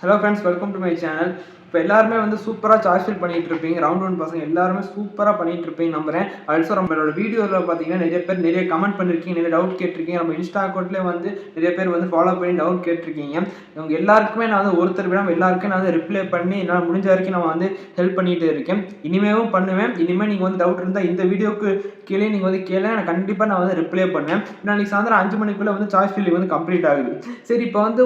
Hello friends, welcome to my channel. இப்போ எல்லாருமே வந்து சூப்பராக சாய்ஸ் ஃபில் பண்ணிட்டு இருப்பீங்க. ரவுண்ட் ஒன் பசங்க எல்லாருமே சூப்பராக பண்ணிட்டு இருப்பீங்க நம்புறேன். ஆல்சோ நம்மளோட வீடியோவில் பார்த்தீங்கன்னா நிறைய பேர் நிறைய கமெண்ட் பண்ணிருக்கீங்க, நிறைய டவுட் கேட்டிருக்கீங்க. நம்ம இன்ஸ்டா அக்கௌண்ட்லேயே வந்து நிறைய பேர் வந்து ஃபாலோ பண்ணி டவுட் கேட்டிருக்கீங்க. இவங்க எல்லாருக்குமே நான் வந்து ஒருத்தர் விடாமல் எல்லாருக்கும் நான் வந்து ரிப்ளை பண்ணி என்னால் முடிஞ்ச வரைக்கும் நான் வந்து ஹெல்ப் பண்ணிட்டு இருக்கேன். இனிமேவும் பண்ணுவேன். இனிமேல் நீங்கள் வந்து டவுட் இருந்தால் இந்த வீடியோக்கு கீழே நீங்கள் வந்து கேளு, நான் கண்டிப்பாக நான் வந்து ரிப்ளை பண்ணுவேன். நாளைக்கு சாயந்தரம் 5 மணிக்குள்ளே வந்து சாய்ஸ் ஃபில் வந்து கம்ப்ளீட் ஆகுது. சரி, இப்போ வந்து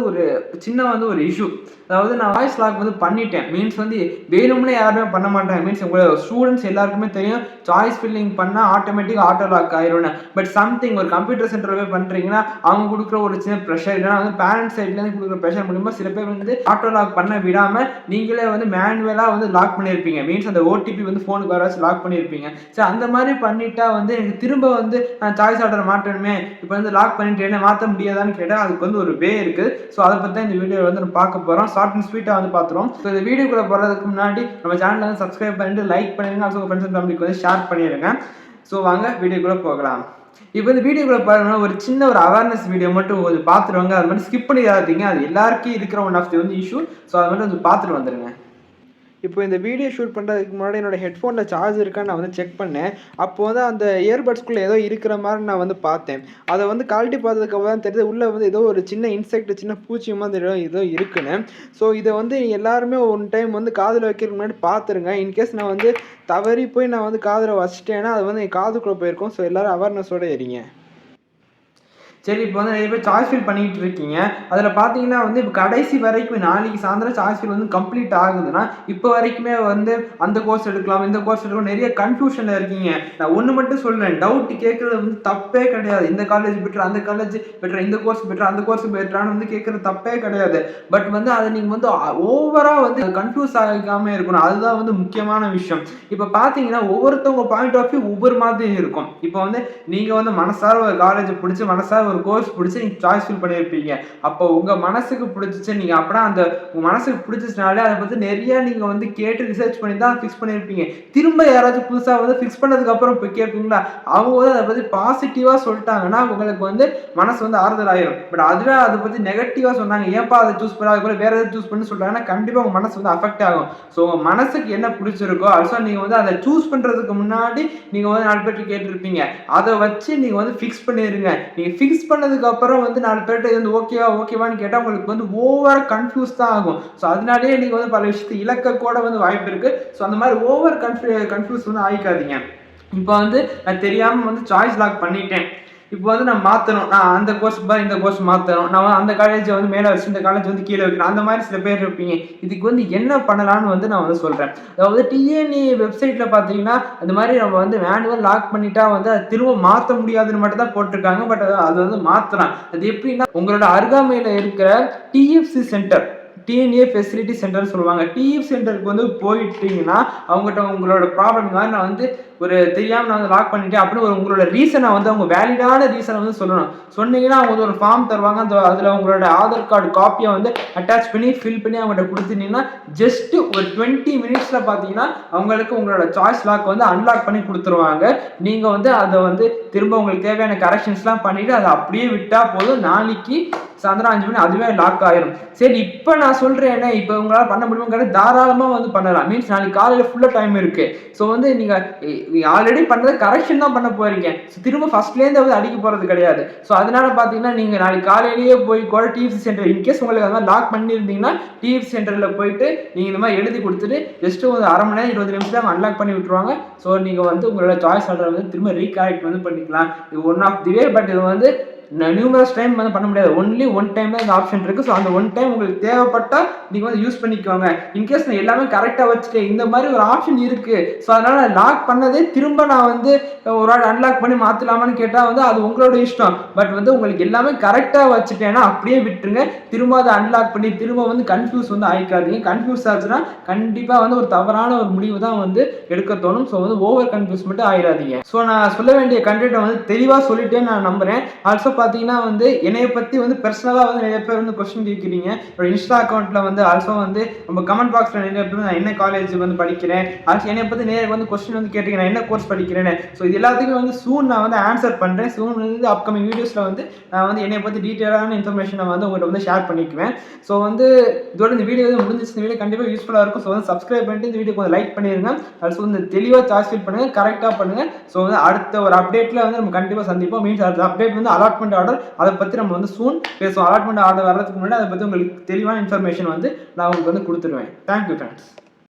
ஒரு இஷ்யூ, அதாவது நான் வாய்ஸ் லாக் வந்து பண்ணிட்டேன். மீன்ஸ் வந்து வேணும்னே யாருமே பண்ண மாட்டாங்க. மீன்ஸ் உங்களோட ஸ்டூடெண்ட்ஸ் எல்லாருக்குமே தெரியும் சாய்ஸ் ஃபில்லிங் பண்ணால் ஆட்டோமேட்டிக்காக ஆட்டோ லாக் ஆயிரும். பட் சம்திங் ஒரு கம்ப்யூட்டர் சென்டரில் போய் பண்ணுறீங்கன்னா அவங்க கொடுக்குற ஒரு சின்ன ப்ரெஷர், இல்லைனா வந்து பேரண்ட்ஸ் சைட்லேருந்து கொடுக்குற ப்ரெஷர் மூலிமா சில பேர் வந்து ஆட்டோ லாக் பண்ண விடாமல் நீங்களே வந்து மேனுவலாக வந்து லாக் பண்ணியிருப்பீங்க. மீன்ஸ் அந்த ஓடிபி வந்து ஃபோனுக்கு வராச்சு லாக் பண்ணியிருப்பீங்க. சரி, அந்த மாதிரி பண்ணிட்டா வந்து எனக்கு திரும்ப வந்து நான் சாய்ஸ் ஆர்டர் மாட்டணுமே, இப்போ வந்து லாக் பண்ணிட்டு என்ன மாற்ற முடியாதான்னு கேட்டால் அதுக்கு வந்து ஒரு வே இருக்குது. ஸோ அதை பற்றி தான் இந்த வீடியோ வந்து நம்ம பார்க்க போகிறோம். ஷார்ட் அண்ட் ஸ்வீட்டாக வந்து பார்த்துருவோம். ஸோ இந்த வீடியோக்குள்ளே போகிறதுக்கு முன்னாடி நம்ம சேனலை வந்து சப்ஸ்கிரைப் பண்ணிட்டு லைக் பண்ணிடுங்க. ஆல்சோ ஃப்ரெண்ட்ஸ் அண்ட் ஃபேமிலிக்கு வந்து ஷேர் பண்ணிடுங்க. ஸோ வாங்க வீடியோக்குள்ளே போகலாம். இப்போ இந்த வீடியோக்குள்ளே பாருங்கன்னா ஒரு சின்ன ஒரு அவேர்னஸ் வீடியோ மட்டும் கொஞ்சம் பார்த்துருவாங்க. அது மட்டும் ஸ்கிப் பண்ணிடாதீங்க. அது எல்லாருக்கும் இருக்கிற ஒன் ஆஃப் தி வந்து இஷ்யூ. ஸோ அதை மட்டும் கொஞ்சம் பார்த்துட்டு வந்துடுங்க. இப்போ இந்த வீடியோ ஷூட் பண்ணுறதுக்கு முன்னாடி என்னோடய ஹெட்ஃபோனில் சார்ஜ் இருக்கான்னு நான் வந்து செக் பண்ணேன். அப்போது வந்து அந்த இயர்பட்ஸ்குள்ளே ஏதோ இருக்கிற மாதிரி நான் வந்து பார்த்தேன். அதை வந்து கழட்டி பார்த்ததுக்கப்புறம் தான் தெரியுது உள்ளே வந்து ஏதோ ஒரு சின்ன இன்செக்ட், சின்ன பூச்சி மாதிரி ஏதோ இருக்குன்னு. ஸோ இதை வந்து எல்லாருமே ஒன் டைம் வந்து காதில் வைக்கிறதுக்கு முன்னாடி பார்த்துருங்க. இன்கேஸ் நான் வந்து தவறி போய் நான் வந்து காதில் வச்சிட்டேன்னா அது வந்து என் காதுக்குள்ளே போயிருக்கும். ஸோ எல்லோரும் அவேர்னஸோடு இருங்க. சரி, இப்போ வந்து நிறைய பேர் சாய்ஸ் ஃபில் பண்ணிகிட்டு இருக்கீங்க. அதில் பார்த்தீங்கன்னா வந்து இப்போ கடைசி வரைக்கும் நாளைக்கு சாயந்தரம் சாய்ஸ் ஃபில் வந்து கம்ப்ளீட் ஆகுதுன்னா இப்போ வரைக்குமே வந்து அந்த கோர்ஸ் எடுக்கலாம், இந்த கோர்ஸ் எடுக்கலாம், நிறைய கன்ஃபியூஷனில் இருக்கீங்க. நான் ஒன்று மட்டும் சொல்கிறேன், டவுட் கேட்குறது வந்து தப்பே கிடையாது. இந்த காலேஜ் பெட்டர், அந்த காலேஜ் பெட்டர், இந்த கோர்ஸ் பெட்டர், அந்த கோர்ஸ் பெட்டரானு வந்து கேட்குறது தப்பே கிடையாது. பட் வந்து அதை நீங்கள் வந்து ஓவராக வந்து கன்ஃபியூஸ் ஆகாமல் இருக்கணும். அதுதான் வந்து முக்கியமான விஷயம். இப்போ பார்த்தீங்கன்னா ஒவ்வொருத்தவங்க பாயிண்ட் ஆஃப் வியூ ஒவ்வொரு மாதிரி இருக்கும். இப்போ வந்து நீங்கள் வந்து மனசார ஒரு காலேஜ் பிடிச்சி மனசார ஒரு கோர்ஸ் பிடிச்சி நீங்கள் சாய்ஸ் ஃபில் பண்ணியிருப்பீங்க. அப்போ உங்கள் மனசுக்கு பிடிச்சிச்சு, நீங்கள் அப்படின்னா அந்த உங்கள் மனசுக்கு பிடிச்சிச்சுனாலே அதை பற்றி நிறைய நீங்கள் வந்து கேட்டு ரிசர்ச் பண்ணி தான் ஃபிக்ஸ் பண்ணியிருப்பீங்க. திரும்ப யாராச்சும் புதுசாக வந்து ஃபிக்ஸ் பண்ணதுக்கப்புறம் இப்போ கேட்பீங்களா, அவங்க வந்து அதை பற்றி பாசிட்டிவாக சொல்லிட்டாங்கன்னா உங்களுக்கு வந்து மனசு வந்து ஆறுதல் ஆயிரும். பட் அதுவே அதை பற்றி நெகட்டிவாக சொன்னாங்க, ஏன்ப்பா அதை சூஸ் பண்ண, அது கூட வேறு எதாவது சூஸ் பண்ணி சொல்கிறாங்கன்னா கண்டிப்பாக உங்கள் மனசு வந்து அஃபெக்ட் ஆகும். ஸோ உங்கள் மனசுக்கு என்ன பிடிச்சிருக்கோ ஆல்சோ நீங்கள் வந்து அதை சூஸ் பண்ணுறதுக்கு முன்னாடி நீங்கள் வந்து 4 பேர்ட்டு கேட்டிருப்பீங்க. அதை வச்சு நீங்கள் வந்து ஃபிக்ஸ் பண்ணிடுங்க. நீங்கள் ஃபிக்ஸ் பண்ணதுக்கு அப்புறம் வந்து 4 பேர்ட்ட வந்து ஓகேவான்னு கேட்டால் உங்களுக்கு வந்து ஓவர் கன்ஃபியூஸ் தான் ஆகும். ஸோ அதனாலேயே நீங்கள் வந்து பல விஷயத்தை இலக்க கூட வந்து வாய்ப்பு இருக்குது. ஸோ அந்த மாதிரி ஓவர் கன்ஃபியூஸ் வந்து ஆகிக்காதீங்க. இப்போ வந்து நான் தெரியாமல் வந்து சாய்ஸ் லாக் பண்ணிட்டேன். இப்போ வந்து நான் மாற்றணும், நான் அந்த கோர்ஸ் இந்த கோர்ஸ் மாற்றணும், நான் அந்த காலேஜை வந்து மேலே வச்சு இந்த காலேஜ் வந்து கீழே வைக்கணும், அந்த மாதிரி சில பேர் இருப்பீங்க. இதுக்கு வந்து என்ன பண்ணலான்னு வந்து நான் வந்து சொல்கிறேன். அதாவது டிஎன்இ வெப்சைட்டில் பார்த்தீங்கன்னா அந்த மாதிரி நம்ம வந்து மேனுவல் லாக் பண்ணிட்டா வந்து அது திரும்ப மாற்ற முடியாதுன்னு மட்டும் தான் போட்டிருக்காங்க. பட் அது வந்து மாற்றலாம். அது எப்படின்னா உங்களோட அருகாமையில் இருக்கிற டிஎஃப்சி சென்டர், டிஎன்ஏ ஃபெசிலிட்டி சென்டர்னு சொல்லுவாங்க. டிஎஃப் சென்டருக்கு வந்து போயிட்டீங்கன்னா அவங்ககிட்ட உங்களோட ப்ராப்ளம் மாதிரி நான் வந்து ஒரு தெரியாமல் நான் வந்து லாக் பண்ணிட்டேன் அப்படின்னு ஒரு உங்களோட ரீசனை வந்து அவங்க வேலிடான ரீசனை வந்து சொல்லணும். சொன்னீங்கன்னா அவங்க வந்து ஒரு ஃபார்ம் தருவாங்க. அந்த அதில் உங்களோட ஆதார் கார்டு காப்பியை வந்து அட்டாச் பண்ணி ஃபில் பண்ணி அவங்கள்ட்ட கொடுத்துட்டீங்கன்னா ஜஸ்ட் ஒரு 20 மினிட்ஸில் பார்த்தீங்கன்னா அவங்களுக்கு உங்களோட சாய்ஸ் லாக் வந்து அன்லாக் பண்ணி கொடுத்துருவாங்க. நீங்கள் வந்து அதை வந்து திரும்ப உங்களுக்கு தேவையான கரெக்ஷன்ஸ்லாம் பண்ணிவிட்டு அதை அப்படியே விட்டால் போதும். நாளைக்கு சாயந்தரம் 5 மணி அதுவே லாக் ஆயிரும். சரி, இப்போ நான் சொல்கிறேன், இப்போ உங்களால் பண்ண முடியுமா, தாராளமாக வந்து பண்ணலாம். மீன்ஸ் நாளைக்கு காலையில் ஃபுல்லாக டைம் இருக்குது. ஸோ வந்து நீங்கள் ஆல்ரெடி பண்ணுறது கரெக்ஷன் தான் பண்ண போகிறீங்க. ஸோ திரும்ப ஃபஸ்ட்லேருந்து வந்து அடிக்க போகிறது கிடையாது. ஸோ அதனால் பார்த்தீங்கன்னா நீங்கள் நாளைக்கு காலையிலேயே போய் கூட டிஎஃப்சி சென்டர் இன்கேஸ் உங்களுக்கு அது மாதிரி லாக் பண்ணியிருந்தீங்கன்னா டிஎஃப்சி சென்டரில் போயிட்டு நீங்கள் இந்த மாதிரி எழுதி கொடுத்துட்டு ஜஸ்ட்டு ஒரு அரை மணி நேரம் 20 நிமிஷம் அவங்க அன்லாக் பண்ணி விட்டுருவாங்க. ஸோ நீங்கள் வந்து உங்களோட சாய்ஸ் ஆர்டர் வந்து திரும்ப ரீகரெக்ட் வந்து பண்ணிக்கலாம். இது one of the way. But இது வந்து நியூமரஸ் டைம் வந்து பண்ண முடியாது. ஒன்லி ஒன் டைம் தான் இந்த ஆப்ஷன் இருக்குது. ஸோ அந்த ஒன் டைம் உங்களுக்கு தேவைப்பட்டால் நீங்கள் வந்து யூஸ் பண்ணிக்கோங்க. இன்கேஸ் நான் எல்லாமே கரெக்டாக வச்சுட்டேன், இந்த மாதிரி ஒரு ஆப்ஷன் இருக்குது. ஸோ அதனால் லாக் பண்ணதே திரும்ப நான் வந்து ஒரு ஆள் அன்லாக் பண்ணி மாற்றலாமான்னு கேட்டால் வந்து அது உங்களோட இஷ்டம். பட் வந்து உங்களுக்கு எல்லாமே கரெக்டாக வச்சுட்டேன்னா அப்படியே விட்டுருங்க. திரும்ப அதை அன்லாக் பண்ணி திரும்ப வந்து கன்ஃபியூஸ் வந்து ஆகிக்காதீங்க. கன்ஃபியூஸ் ஆச்சுன்னா கண்டிப்பாக வந்து ஒரு தவறான ஒரு முடிவு தான் வந்து எடுக்க தோணும். ஸோ வந்து ஓவர் கன்ஃபியூஸ் மட்டும் ஆகிடாதீங்க. ஸோ நான் சொல்ல வேண்டிய கண்டென்ட்டை வந்து தெளிவாக சொல்லிட்டேன்னு நான் நம்புகிறேன். ஆல்சோ பார்த்தீங்கன்னா வந்து என்னைய பற்றி வந்து பர்சனலாக வந்து நிறைய பேர் வந்து கொஸ்டின் கேட்குறீங்க. என்னோட இன்ஸ்டா அக்கௌண்ட்டில் வந்து ஆல்சோ வந்து நம்ம கமெண்ட் பாக்ஸில் நிறைய பேர் நான் என்ன காலேஜ் வந்து படிக்கிறேன், ஆல்சோ என்னை பற்றி நிறைய வந்து கொஸ்டின் வந்து கேட்டீங்க நான் என்ன கோர்ஸ் படிக்கிறேன்னு. ஸோ இது எல்லாத்துக்கும் வந்து சூன் நான் வந்து ஆன்சர் பண்ணுறேன். சூன் வந்து அப்கமிங் வீடியோஸில் வந்து நான் வந்து என்னை பற்றி டீட்டெயிலான இன்ஃபர்மேஷனை வந்து உங்கள்கிட்ட வந்து ஷேர் பண்ணிக்குவேன். ஸோ வந்து இதோட இந்த வீடியோ வந்து முடிஞ்சிச்சு. இந்த வீடியோ கண்டிப்பாக யூஸ்ஃபுல்லாக இருக்கும். ஸோ வந்து சப்ஸ்கிரைப் பண்ணிட்டு இந்த வீடியோ கொஞ்சம் லைக் பண்ணிடுங்க. ஆல்சோ வந்து தெளிவாக சாய்ஸ் ஃபில் பண்ணுங்கள், கரெக்டாக பண்ணுங்கள். ஸோ வந்து அடுத்த ஒரு அப்டேட்டில் வந்து நம்ம கண்டிப்பாக சந்திப்போம். மீன்ஸ் அடுத்த அப்டேட் வந்து அலாட்மெண்ட் ஆர்டர், அதை பற்றி நம்ம வந்து சூன் பேசுவோம். அலாட்மெண்ட் ஆர்டர் வர்றதுக்கு முன்னாடி அதை பற்றி உங்களுக்கு தெளிவான இன்ஃபர்மேஷன் வந்து நான் உங்களுக்கு வந்து கொடுத்துருவேன். Thank you friends.